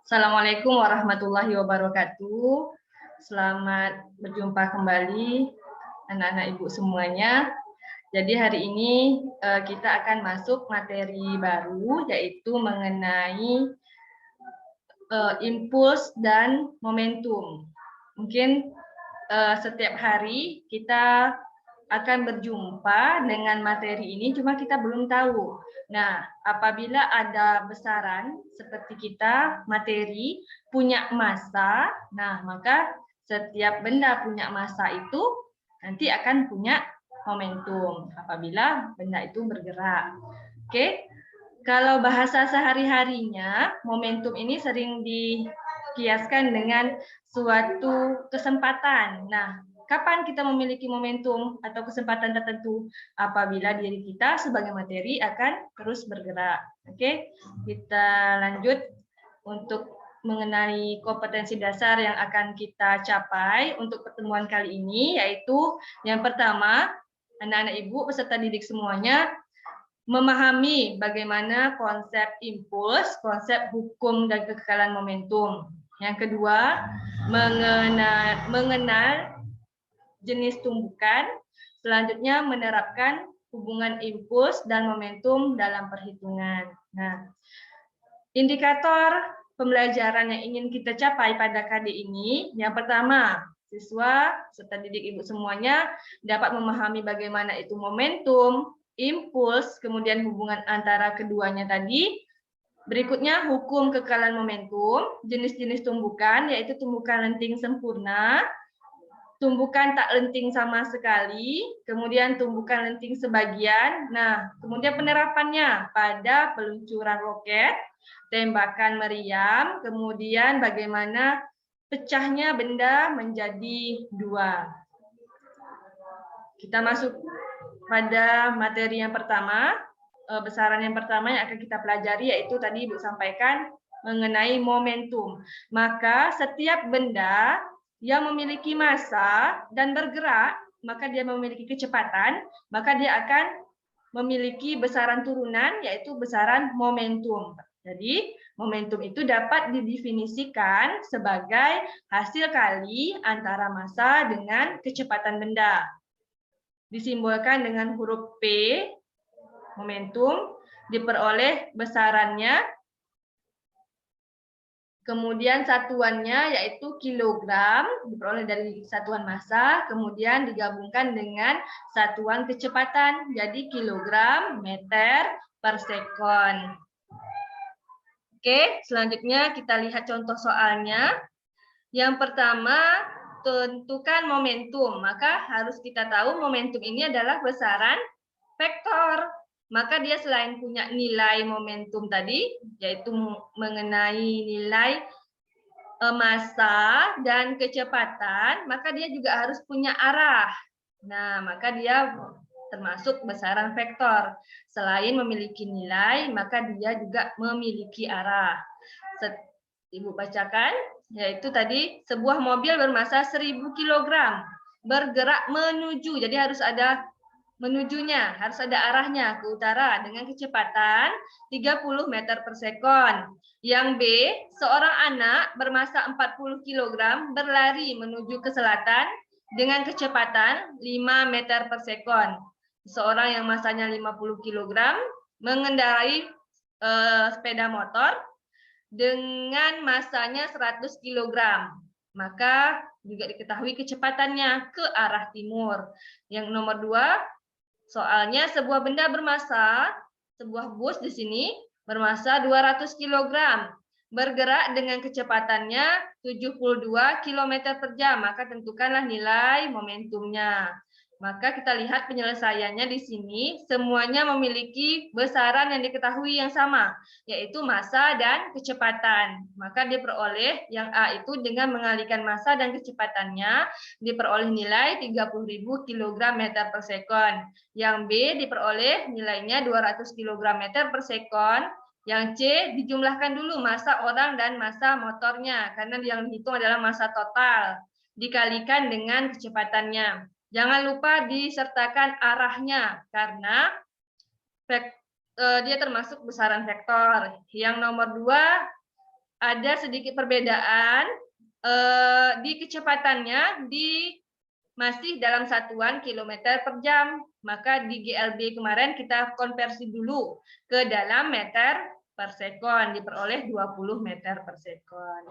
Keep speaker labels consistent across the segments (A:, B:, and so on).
A: Assalamualaikum warahmatullahi wabarakatuh. Selamat berjumpa kembali anak-anak ibu semuanya. Jadi hari ini kita akan masuk materi baru, yaitu mengenai impuls dan momentum. Mungkin setiap hari kita akan berjumpa dengan materi ini, cuma kita belum tahu. Nah, apabila ada besaran seperti kita, materi punya massa, nah maka setiap benda punya massa itu nanti akan punya momentum apabila benda itu bergerak. Oke, kalau bahasa sehari-harinya, momentum ini sering dikiaskan dengan suatu kesempatan. Nah, kapan kita memiliki momentum atau kesempatan tertentu? Apabila diri kita sebagai materi akan terus bergerak. Oke, kita lanjut untuk mengenai kompetensi dasar yang akan kita capai untuk pertemuan kali ini, yaitu yang pertama, anak-anak ibu peserta didik semuanya memahami bagaimana konsep impuls, konsep hukum dan kekekalan momentum. Yang kedua, mengenal jenis tumbukan. Selanjutnya, menerapkan hubungan impuls dan momentum dalam perhitungan. Nah, indikator pembelajaran yang ingin kita capai pada KD ini, yang pertama, siswa serta didik ibu semuanya dapat memahami bagaimana itu momentum, impuls, kemudian hubungan antara keduanya tadi. Berikutnya, hukum kekekalan momentum, jenis-jenis tumbukan, yaitu tumbukan lenting sempurna, tumbukan tak lenting sama sekali, kemudian tumbukan lenting sebagian. Nah, kemudian penerapannya pada peluncuran roket, tembakan meriam, kemudian bagaimana pecahnya benda menjadi dua. Kita masuk pada materi yang pertama, besaran yang pertama yang akan kita pelajari, yaitu tadi Ibu sampaikan mengenai momentum. Maka setiap benda yang memiliki massa dan bergerak, maka dia memiliki kecepatan, maka dia akan memiliki besaran turunan, yaitu besaran momentum. Jadi, momentum itu dapat didefinisikan sebagai hasil kali antara massa dengan kecepatan benda. Disimbolkan dengan huruf P, momentum, diperoleh besarannya, kemudian satuannya yaitu kilogram, diperoleh dari satuan massa, kemudian digabungkan dengan satuan kecepatan, jadi kilogram meter per sekon. Oke, selanjutnya kita lihat contoh soalnya. Yang pertama, tentukan momentum. Maka harus kita tahu momentum ini adalah besaran vektor. Maka dia selain punya nilai momentum tadi, yaitu mengenai nilai massa dan kecepatan, maka dia juga harus punya arah. Nah, maka dia termasuk besaran vektor. Selain memiliki nilai, maka dia juga memiliki arah. Ibu bacakan, yaitu tadi sebuah mobil bermassa 1000 kg bergerak menuju, jadi harus ada menujunya, harus ada arahnya ke utara dengan kecepatan 30 meter per sekon. Yang B, seorang anak bermassa 40 kg berlari menuju ke selatan dengan kecepatan 5 meter per sekon. Seorang yang massanya 50 kg mengendarai sepeda motor dengan massanya 100 kg. Maka juga diketahui kecepatannya ke arah timur. Yang nomor 2, soalnya sebuah benda bermassa, sebuah bus di sini bermassa 200 kg, bergerak dengan kecepatannya 72 km per jam, maka tentukanlah nilai momentumnya. Maka kita lihat penyelesaiannya di sini, semuanya memiliki besaran yang diketahui yang sama, yaitu massa dan kecepatan. Maka diperoleh yang A itu dengan mengalihkan massa dan kecepatannya, diperoleh nilai 30.000 kg meter per sekon. Yang B diperoleh nilainya 200 kg meter per sekon. Yang C dijumlahkan dulu massa orang dan massa motornya, karena yang dihitung adalah massa total, dikalikan dengan kecepatannya. Jangan lupa disertakan arahnya, karena dia termasuk besaran vektor. Yang nomor 2 ada sedikit perbedaan di kecepatannya masih dalam satuan kilometer per jam. Maka di GLB kemarin kita konversi dulu ke dalam meter per sekon, diperoleh 20 meter per sekon.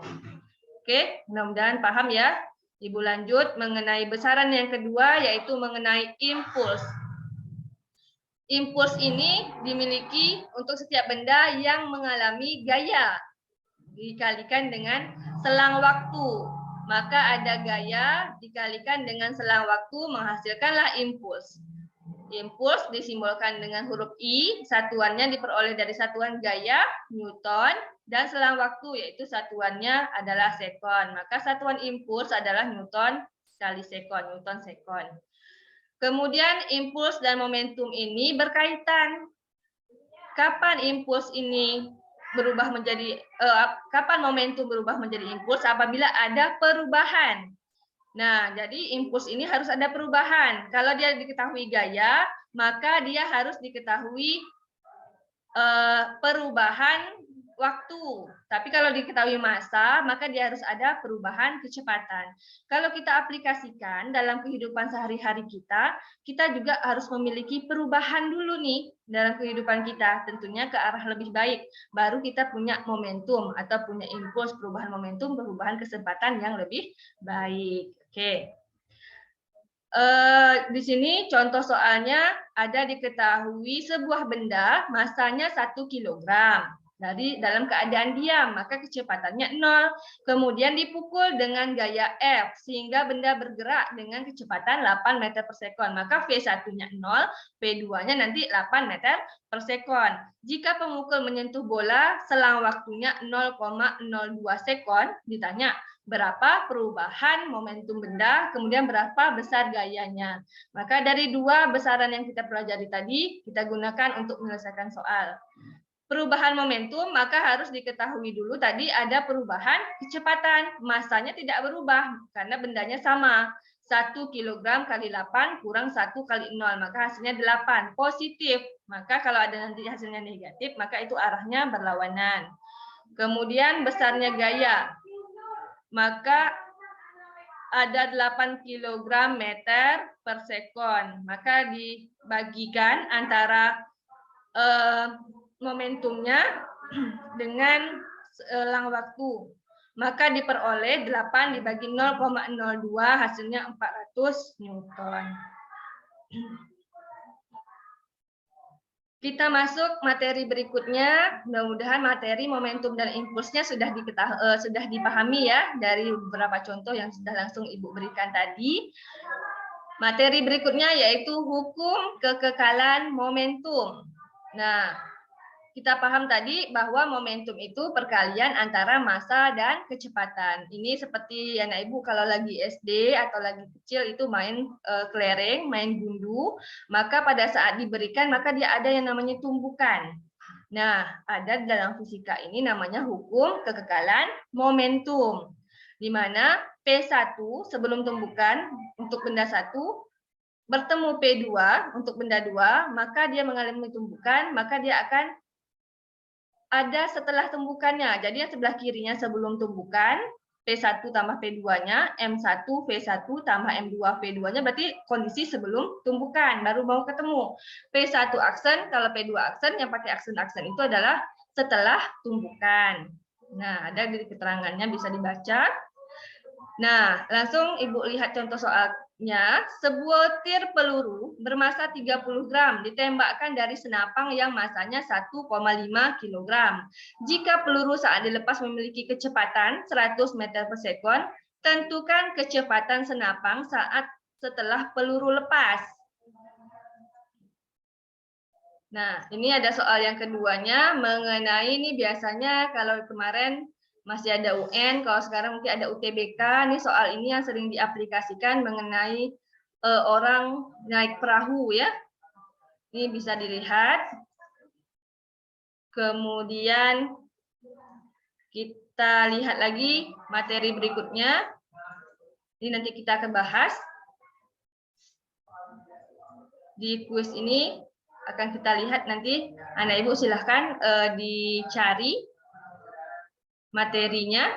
A: Oke, mudah-mudahan paham ya. Ibu lanjut mengenai besaran yang kedua, yaitu mengenai impuls. Impuls ini dimiliki untuk setiap benda yang mengalami gaya dikalikan dengan selang waktu. Maka ada gaya dikalikan dengan selang waktu menghasilkanlah impuls. Impuls disimbolkan dengan huruf I, satuannya diperoleh dari satuan gaya, Newton, dan selang waktu, yaitu satuannya adalah sekon. Maka satuan impuls adalah Newton kali sekon, Newton sekon. Kemudian impuls dan momentum ini berkaitan. Kapan impuls ini berubah menjadi kapan momentum berubah menjadi impuls? Apabila ada perubahan. Nah, jadi impuls ini harus ada perubahan. Kalau dia diketahui gaya, maka dia harus diketahui perubahan waktu. Tapi kalau diketahui massa, maka dia harus ada perubahan kecepatan. Kalau kita aplikasikan dalam kehidupan sehari-hari kita juga harus memiliki perubahan dulu nih dalam kehidupan kita, tentunya ke arah lebih baik. Baru kita punya momentum atau punya impuls perubahan momentum, perubahan kecepatan yang lebih baik. Oke. Di sini contoh soalnya ada diketahui sebuah benda massanya 1 kg. Dari dalam keadaan diam, maka kecepatannya 0. Kemudian dipukul dengan gaya F, sehingga benda bergerak dengan kecepatan 8 meter per sekon. Maka V1-nya 0, V2-nya nanti 8 meter per sekon. Jika pemukul menyentuh bola, selang waktunya 0,02 sekon, ditanya berapa perubahan momentum benda, kemudian berapa besar gayanya. Maka dari dua besaran yang kita pelajari tadi, kita gunakan untuk menyelesaikan soal. Perubahan momentum, maka harus diketahui dulu tadi ada perubahan kecepatan. Massanya tidak berubah, karena bendanya sama. 1 kg kali 8 kurang 1 kali 0, maka hasilnya 8. Positif. Maka kalau ada nanti hasilnya negatif, maka itu arahnya berlawanan. Kemudian besarnya gaya. Maka ada 8 kg meter per sekon. Maka dibagikan antara momentumnya dengan selang waktu. Maka diperoleh 8 dibagi 0,02 hasilnya 400 Newton. Kita masuk materi berikutnya. Mudah-mudahan materi momentum dan impulsnya sudah dipahami ya dari beberapa contoh yang sudah langsung Ibu berikan tadi. Materi berikutnya yaitu hukum kekekalan momentum. Nah, kita paham tadi bahwa momentum itu perkalian antara massa dan kecepatan. Ini seperti anak Ibu kalau lagi SD atau lagi kecil itu main kelereng, main gundu, maka pada saat diberikan maka dia ada yang namanya tumbukan. Nah, ada dalam fisika ini namanya hukum kekekalan momentum. Di mana P1 sebelum tumbukan untuk benda 1 bertemu P2 untuk benda 2, maka dia mengalami tumbukan, maka dia akan ada setelah tumbukannya. Jadi yang sebelah kirinya sebelum tumbukan, P1 tambah P2-nya, M1 V1 tambah M2 V2-nya berarti kondisi sebelum tumbukan, baru mau ketemu. P1 aksen, kalau P2 aksen, yang pakai aksen-aksen itu adalah setelah tumbukan. Nah, ada di keterangannya bisa dibaca. Nah, langsung Ibu lihat contoh soalnya. Sebuah tir peluru bermassa 30 gram ditembakkan dari senapang yang massanya 1,5 kg. Jika peluru saat dilepas memiliki kecepatan 100 meter per sekon, tentukan kecepatan senapang saat setelah peluru lepas. Nah, ini ada soal yang keduanya mengenai ini biasanya kalau kemarin masih ada UN, kalau sekarang mungkin ada UTBK. Ini soal ini yang sering diaplikasikan mengenai orang naik perahu ya. Ini bisa dilihat. Kemudian kita lihat lagi materi berikutnya. Ini nanti kita akan bahas. Di kuis ini akan kita lihat nanti. Anak Ibu silahkan dicari materinya.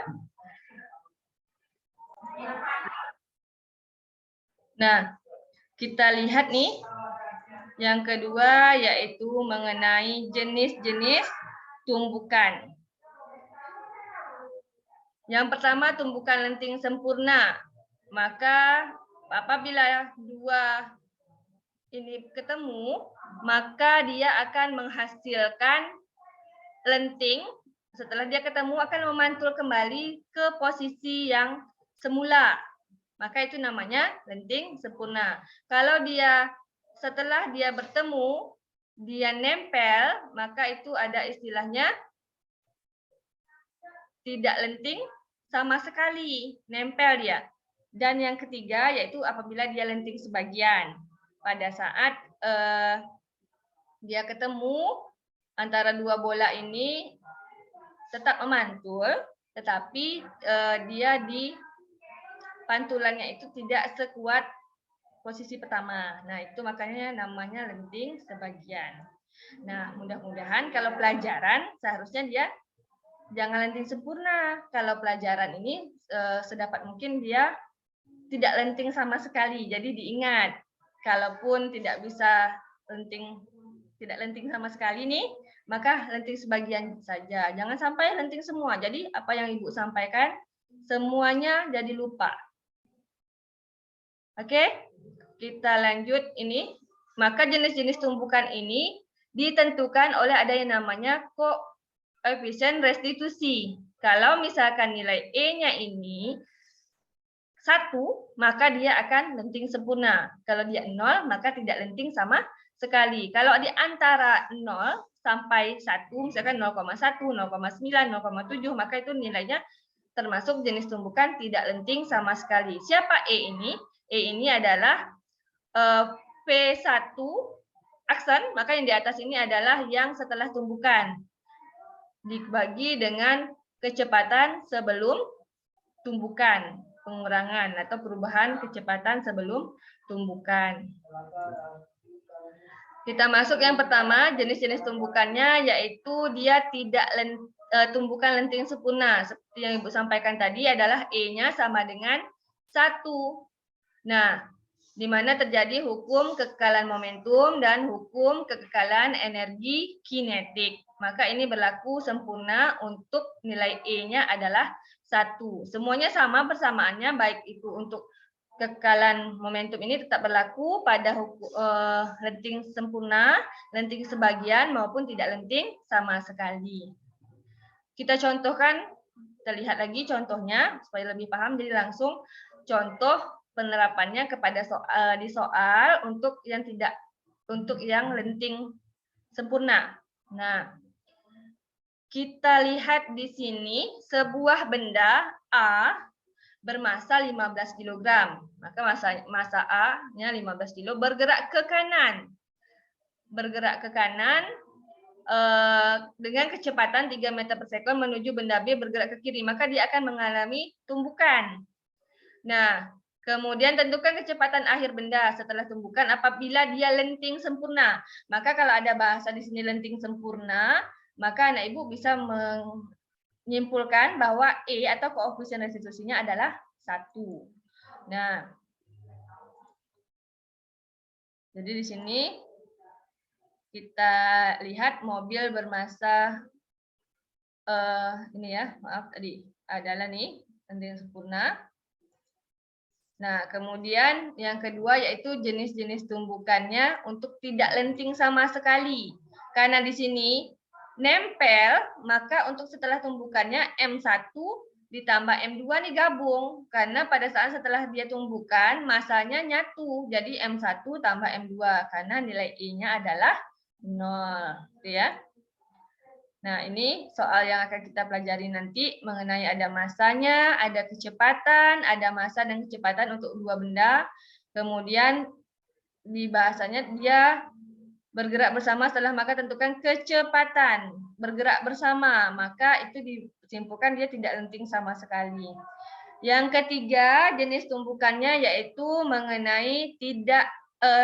A: Nah, kita lihat nih, yang kedua yaitu mengenai jenis-jenis tumbukan. Yang pertama, tumbukan lenting sempurna. Maka apabila dua ini ketemu, maka dia akan menghasilkan lenting. Setelah dia ketemu akan memantul kembali ke posisi yang semula. Maka itu namanya lenting sempurna. Kalau dia setelah dia bertemu, dia nempel, maka itu ada istilahnya tidak lenting sama sekali, nempel dia. Dan yang ketiga yaitu apabila dia lenting sebagian. Pada saat dia ketemu antara dua bola ini tetap memantul, tetapi dia di pantulannya itu tidak sekuat posisi pertama. Nah, itu makanya namanya lenting sebagian. Nah, mudah-mudahan kalau pelajaran seharusnya dia jangan lenting sempurna. Kalau pelajaran ini sedapat mungkin dia tidak lenting sama sekali. Jadi diingat, kalaupun tidak bisa tidak lenting sama sekali nih, maka lenting sebagian saja. Jangan sampai lenting semua. Jadi apa yang Ibu sampaikan semuanya jadi lupa. Oke, kita lanjut ini. Maka jenis-jenis tumbukan ini ditentukan oleh ada yang namanya koefisien restitusi. Kalau misalkan nilai E-nya ini 1, maka dia akan lenting sempurna. Kalau dia 0, maka tidak lenting sama sekali. Kalau di antara 0 sampai 1, misalkan 0,1, 0,9, 0,7, maka itu nilainya termasuk jenis tumbukan tidak lenting sama sekali. Siapa E ini? E ini adalah P1 aksen, maka yang di atas ini adalah yang setelah tumbukan. Dibagi dengan kecepatan sebelum tumbukan, pengurangan atau perubahan kecepatan sebelum tumbukan. Kita masuk yang pertama, jenis-jenis tumbukannya yaitu dia tidak tumbukan lenting sempurna. Seperti yang Ibu sampaikan tadi adalah E-nya sama dengan 1. Nah, di mana terjadi hukum kekekalan momentum dan hukum kekekalan energi kinetik. Maka ini berlaku sempurna untuk nilai E-nya adalah 1. Semuanya sama persamaannya, baik itu untuk kekekalan momentum ini tetap berlaku pada lenting sempurna, lenting sebagian, maupun tidak lenting sama sekali. Kita contohkan, kita lihat lagi contohnya supaya lebih paham. Jadi langsung contoh penerapannya kepada di soal untuk yang lenting sempurna. Nah, kita lihat di sini sebuah benda A bermasa 15 kg. Maka masa A-nya 15 kg bergerak ke kanan. Bergerak ke kanan dengan kecepatan 3 meter per sekon menuju benda B bergerak ke kiri. Maka dia akan mengalami tumbukan. Nah, kemudian tentukan kecepatan akhir benda setelah tumbukan apabila dia lenting sempurna. Maka kalau ada bahasa di sini lenting sempurna, maka anak Ibu bisa menyimpulkan bahwa E atau koefisien restitusinya adalah 1. Nah, jadi di sini kita lihat mobil bermasa ini ya, maaf tadi adalah nih lenting sempurna. Nah, kemudian yang kedua yaitu jenis-jenis tumbukannya untuk tidak lenting sama sekali. Karena di sini nempel, maka untuk setelah tumbukannya M1 ditambah M2 nih gabung. Karena pada saat setelah dia tumbukan, masanya nyatu. Jadi M1 tambah M2, karena nilai I-nya adalah 0. Gitu ya. Nah, ini soal yang akan kita pelajari nanti mengenai ada masanya, ada kecepatan, ada massa dan kecepatan untuk dua benda. Kemudian di bahasanya dia bergerak bersama setelah maka tentukan kecepatan. Bergerak bersama, maka itu disimpulkan dia tidak lenting sama sekali. Yang ketiga, jenis tumbukannya yaitu mengenai tidak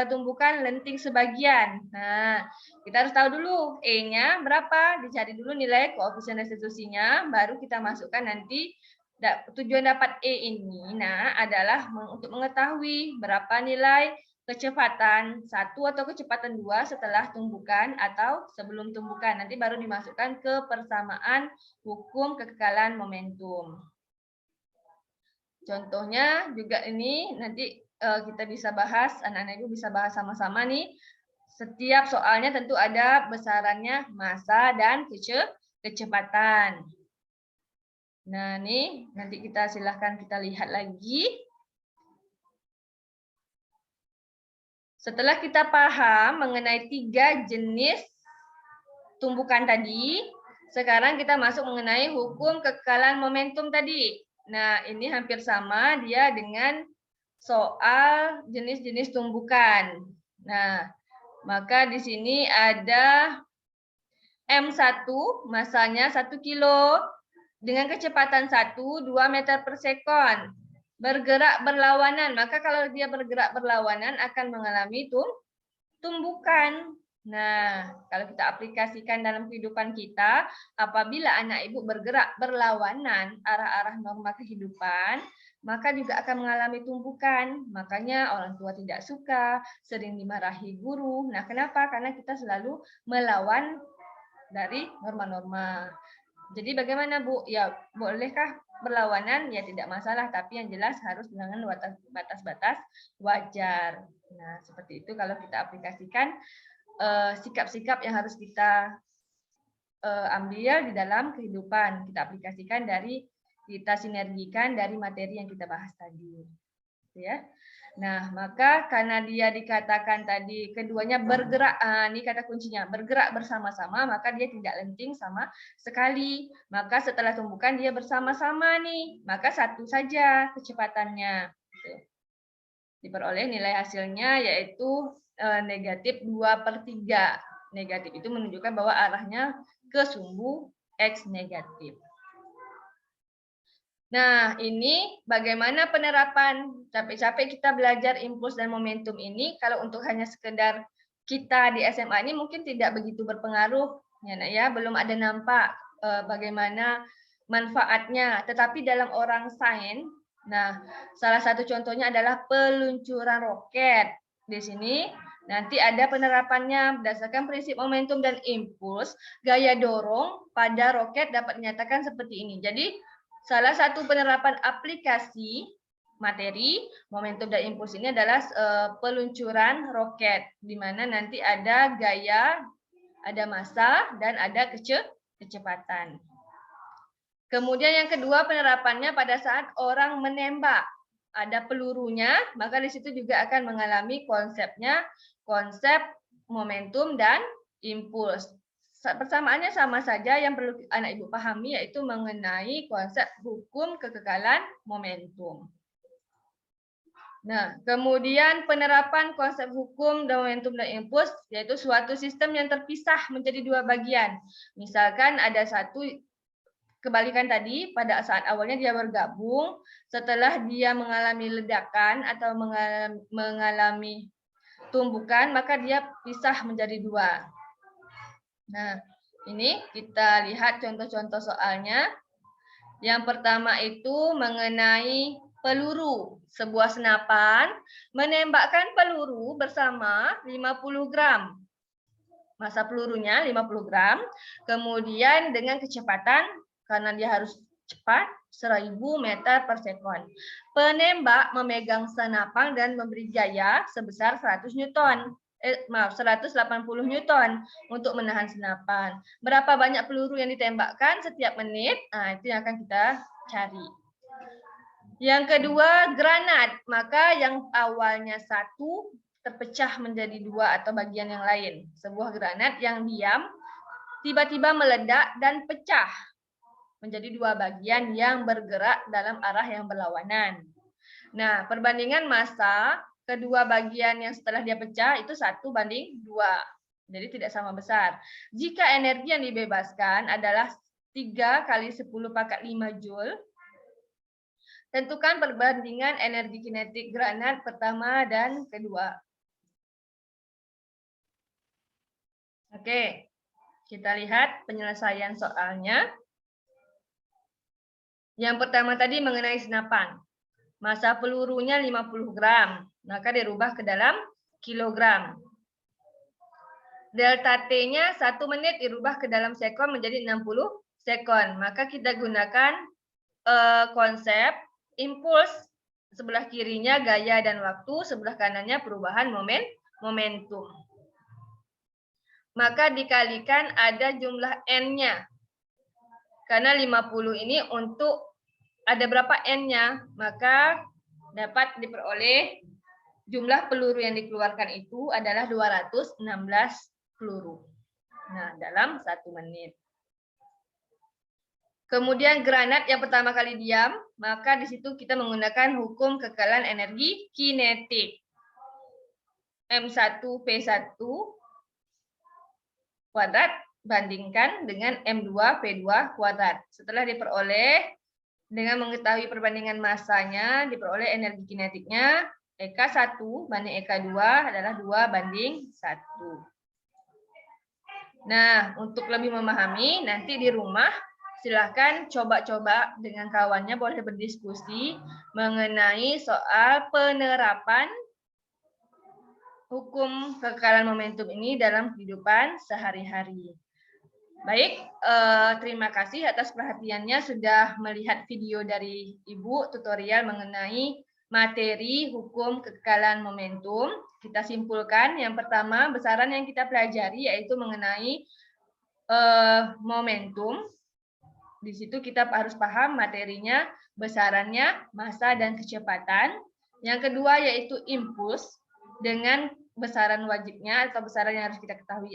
A: tumbukan lenting sebagian. Nah, kita harus tahu dulu E-nya berapa, dicari dulu nilai koefisien restitusinya, baru kita masukkan nanti tujuan dapat E ini adalah untuk mengetahui berapa nilai kecepatan 1 atau kecepatan 2 setelah tumbukan atau sebelum tumbukan. Nanti baru dimasukkan ke persamaan hukum kekekalan momentum. Contohnya juga ini nanti kita bisa bahas, anak-anak ibu bisa bahas sama-sama nih. Setiap soalnya tentu ada besarannya massa dan kecepatan. Nah, nih nanti kita silahkan kita lihat lagi. Setelah kita paham mengenai 3 jenis tumbukan tadi, sekarang kita masuk mengenai hukum kekekalan momentum tadi. Nah, ini hampir sama dia dengan soal jenis-jenis tumbukan. Nah, maka di sini ada M1, massanya 1 kilo, dengan kecepatan 1, 2 meter per sekon. Bergerak berlawanan, maka kalau dia bergerak berlawanan akan mengalami tumbukan. Nah, kalau kita aplikasikan dalam kehidupan kita, apabila anak ibu bergerak berlawanan arah-arah norma kehidupan, maka juga akan mengalami tumbukan. Makanya orang tua tidak suka, sering dimarahi guru. Nah, kenapa? Karena kita selalu melawan dari norma-norma. Jadi bagaimana Bu? Ya, bolehkah berlawanan? Ya tidak masalah, tapi yang jelas harus dengan batas-batas wajar. Nah, seperti itu kalau kita aplikasikan sikap-sikap yang harus kita ambil di dalam kehidupan. Kita aplikasikan kita sinergikan dari materi yang kita bahas tadi. Ya. Nah, maka karena dia dikatakan tadi keduanya bergerak, ini kata kuncinya, bergerak bersama-sama, maka dia tidak lenting sama sekali. Maka setelah tumbukan dia bersama-sama nih, maka satu saja kecepatannya. Diperoleh nilai hasilnya yaitu negatif 2/3. Negatif itu menunjukkan bahwa arahnya ke sumbu X negatif. Nah, ini bagaimana penerapan capek-capek kita belajar impuls dan momentum ini. Kalau untuk hanya sekedar kita di SMA ini mungkin tidak begitu berpengaruh, ya, Nak, ya, belum ada nampak bagaimana manfaatnya. Tetapi dalam orang sains, nah, salah satu contohnya adalah peluncuran roket. Di sini nanti ada penerapannya berdasarkan prinsip momentum dan impuls. Gaya dorong pada roket dapat dinyatakan seperti ini. Jadi salah satu penerapan aplikasi materi momentum dan impuls ini adalah peluncuran roket, di mana nanti ada gaya, ada massa, dan ada kecepatan. Kemudian yang kedua penerapannya pada saat orang menembak, ada pelurunya, maka di situ juga akan mengalami konsep momentum dan impuls. Persamaannya sama saja, yang perlu anak ibu pahami yaitu mengenai konsep hukum kekekalan momentum. Nah, kemudian penerapan konsep hukum dan momentum dan impuls yaitu suatu sistem yang terpisah menjadi 2 bagian. Misalkan ada satu kebalikan tadi, pada saat awalnya dia bergabung, setelah dia mengalami ledakan atau mengalami tumbukan, maka dia pisah menjadi 2. Nah, ini kita lihat contoh-contoh soalnya. Yang pertama itu mengenai peluru. Sebuah senapan menembakkan peluru bersama 50 gram. Massa pelurunya 50 gram. Kemudian dengan kecepatan, karena dia harus cepat, 1000 meter per sekon. Penembak memegang senapan dan memberi gaya sebesar 180 Newton untuk menahan senapan. Berapa banyak peluru yang ditembakkan setiap menit? Nah, itu yang akan kita cari. Yang kedua, granat. Maka yang awalnya 1 terpecah menjadi 2 atau bagian yang lain. Sebuah granat yang diam tiba-tiba meledak dan pecah menjadi 2 bagian yang bergerak dalam arah yang berlawanan. Nah, perbandingan massa kedua bagian yang setelah dia pecah itu 1:2. Jadi tidak sama besar. Jika energi yang dibebaskan adalah 3 × 10⁵ Joule, tentukan perbandingan energi kinetik granat pertama dan kedua. Oke, kita lihat penyelesaian soalnya. Yang pertama tadi mengenai senapan. Massa pelurunya 50 gram, maka dirubah ke dalam kilogram. Delta T-nya 1 menit dirubah ke dalam sekon menjadi 60 sekon. Maka kita gunakan konsep impuls, sebelah kirinya gaya dan waktu, sebelah kanannya perubahan momentum. Maka dikalikan ada jumlah N-nya. Karena 50 ini untuk ada berapa N-nya, maka dapat diperoleh jumlah peluru yang dikeluarkan itu adalah 216 peluru. Nah, dalam 1 menit. Kemudian granat yang pertama kali diam, maka di situ kita menggunakan hukum kekekalan energi kinetik. M1P1 kuadrat bandingkan dengan M2P2 kuadrat. Setelah diperoleh, dengan mengetahui perbandingan massanya, diperoleh energi kinetiknya, EK1 banding EK2 adalah 2:1. Nah, untuk lebih memahami, nanti di rumah silahkan coba-coba dengan kawannya, boleh berdiskusi mengenai soal penerapan hukum kekekalan momentum ini dalam kehidupan sehari-hari. Baik, terima kasih atas perhatiannya sudah melihat video dari Ibu tutorial mengenai materi hukum kekekalan momentum. Kita simpulkan, yang pertama besaran yang kita pelajari yaitu mengenai momentum. Di situ kita harus paham materinya, besarannya, massa, dan kecepatan. Yang kedua yaitu impuls, dengan besaran wajibnya atau besaran yang harus kita ketahui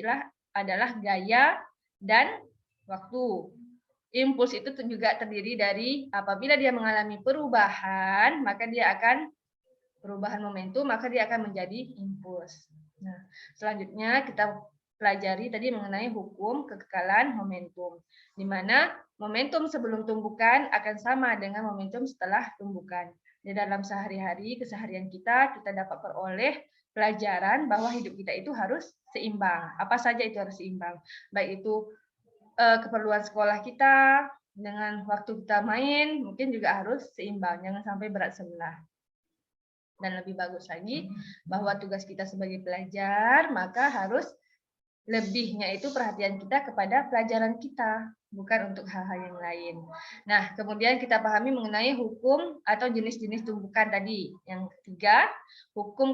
A: adalah gaya dan waktu. Impuls itu juga terdiri dari apabila dia mengalami perubahan, maka dia akan perubahan momentum, maka dia akan menjadi impuls. Nah, selanjutnya kita pelajari tadi mengenai hukum kekekalan momentum, di mana momentum sebelum tumbukan akan sama dengan momentum setelah tumbukan. Di dalam sehari-hari, keseharian kita dapat peroleh pelajaran bahwa hidup kita itu harus seimbang. Apa saja itu harus seimbang. Baik itu keperluan sekolah kita, dengan waktu kita main, mungkin juga harus seimbang. Jangan sampai berat sebelah. Dan lebih bagus lagi, bahwa tugas kita sebagai pelajar, maka harus lebihnya itu perhatian kita kepada pelajaran kita, bukan untuk hal-hal yang lain. Nah, kemudian kita pahami mengenai hukum atau jenis-jenis tumbukan tadi. Yang ketiga, hukum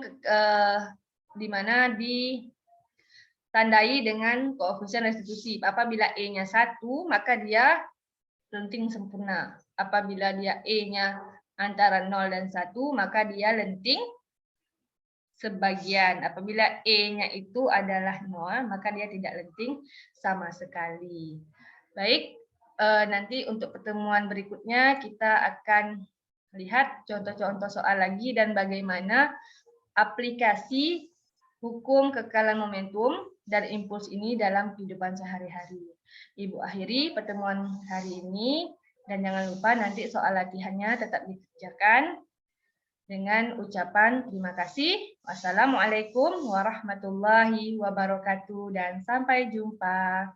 A: di mana ditandai dengan koefisien restitusi. Apabila E-nya 1, maka dia lenting sempurna. Apabila dia E-nya antara 0 dan 1, maka dia lenting sebagian. Apabila E-nya itu adalah 0, maka dia tidak lenting sama sekali. Baik, nanti untuk pertemuan berikutnya kita akan lihat contoh-contoh soal lagi dan bagaimana aplikasi hukum kekekalan momentum dan impuls ini dalam kehidupan sehari-hari. Ibu akhiri pertemuan hari ini, dan jangan lupa nanti soal latihannya tetap dikerjakan dengan ucapan terima kasih. Wassalamualaikum warahmatullahi wabarakatuh dan sampai jumpa.